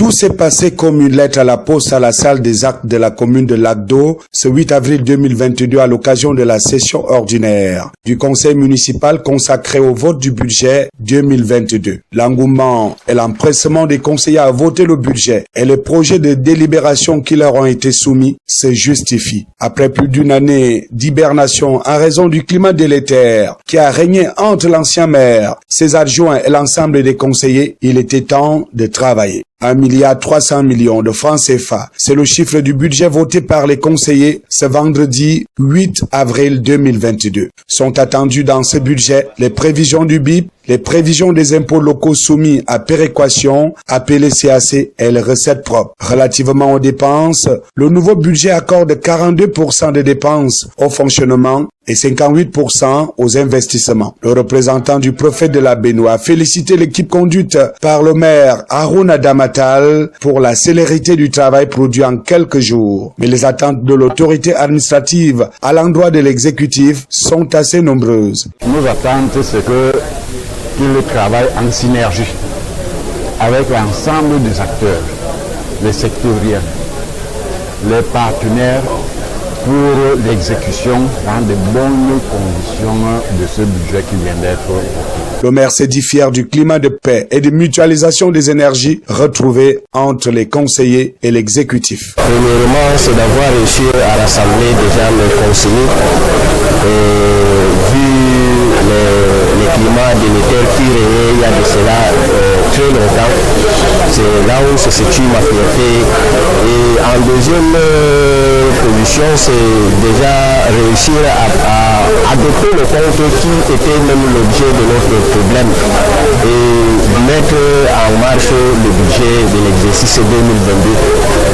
Tout s'est passé comme une lettre à la poste à la salle des actes de la commune de Lac d'Eau ce 8 avril 2022 à l'occasion de la session ordinaire du conseil municipal consacré au vote du budget 2022. L'engouement et l'empressement des conseillers à voter le budget et les projets de délibération qui leur ont été soumis se justifient. Après plus d'une année d'hibernation en raison du climat délétère qui a régné entre l'ancien maire, ses adjoints et l'ensemble des conseillers, il était temps de travailler. 1,3 milliard de francs CFA. C'est le chiffre du budget voté par les conseillers ce vendredi 8 avril 2022. Sont attendus dans ce budget les prévisions du BIP, les prévisions des impôts locaux soumis à péréquation, appelés CAC, et les recettes propres. Relativement aux dépenses, le nouveau budget accorde 42% des dépenses au fonctionnement et 58% aux investissements. Le représentant du préfet de la Benue a félicité l'équipe conduite par le maire Harouna Damatal pour la célérité du travail produit en quelques jours. Mais les attentes de l'autorité administrative à l'endroit de l'exécutif sont assez nombreuses. Nos attentes, c'est qu'il travaille en synergie avec l'ensemble des acteurs, les sectoriels, les partenaires, pour l'exécution dans de bonnes conditions de ce budget qui vient d'être voté. Le maire s'est dit fier du climat de paix et de mutualisation des énergies retrouvées entre les conseillers et l'exécutif. Premièrement, c'est d'avoir réussi à rassembler déjà les conseillers vu les climats délétères qui régnent il y a de cela très longtemps. C'est là où se situe ma fierté. Et en deuxième position, c'est déjà réussir à adopter le compte qui était même l'objet de notre problème et mettre en marche le budget de l'exercice 2022.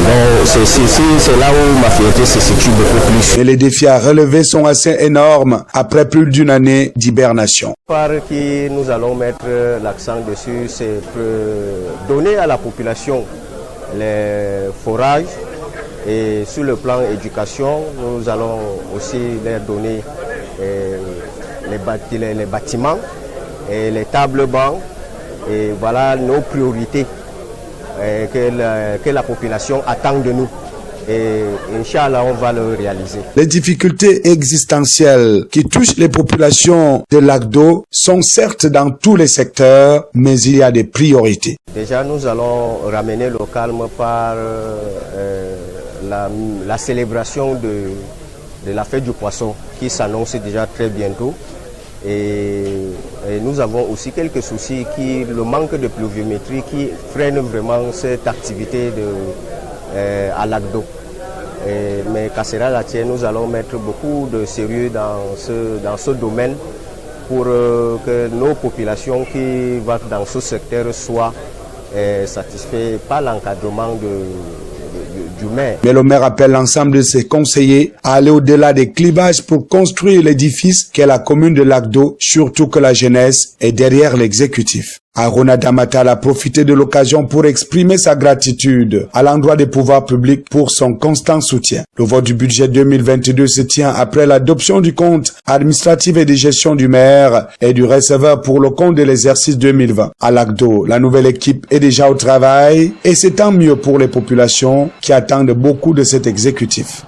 Donc c'est là où ma fierté se situe beaucoup plus. Et les défis à relever sont assez énormes après plus d'une année d'hibernation. Par qui nous allons mettre l'accent dessus, c'est donner à la population les forages. Et sur le plan éducation, nous allons aussi leur donner les bâtiments et les tables bancs. Et voilà nos priorités que la population attend de nous. Et Inch'Allah, on va le réaliser. Les difficultés existentielles qui touchent les populations de Lac d'Eau sont certes dans tous les secteurs, mais il y a des priorités. Déjà, nous allons ramener le calme par la célébration de la fête du poisson qui s'annonce déjà très bientôt. Et nous avons aussi quelques soucis, le manque de pluviométrie qui freine vraiment cette activité à Lac d'Eau. Mais Kassera Latier, nous allons mettre beaucoup de sérieux dans ce domaine pour que nos populations qui vont dans ce secteur soient satisfaites par l'encadrement du maire. Mais le maire appelle l'ensemble de ses conseillers à aller au-delà des clivages pour construire l'édifice qu'est la commune de Lac d'Eau, surtout que la jeunesse est derrière l'exécutif. Harouna Damatal a profité de l'occasion pour exprimer sa gratitude à l'endroit des pouvoirs publics pour son constant soutien. Le vote du budget 2022 se tient après l'adoption du compte administratif et de gestion du maire et du receveur pour le compte de l'exercice 2020. À Lac d'Eau, la nouvelle équipe est déjà au travail et c'est tant mieux pour les populations qui attendent beaucoup de cet exécutif.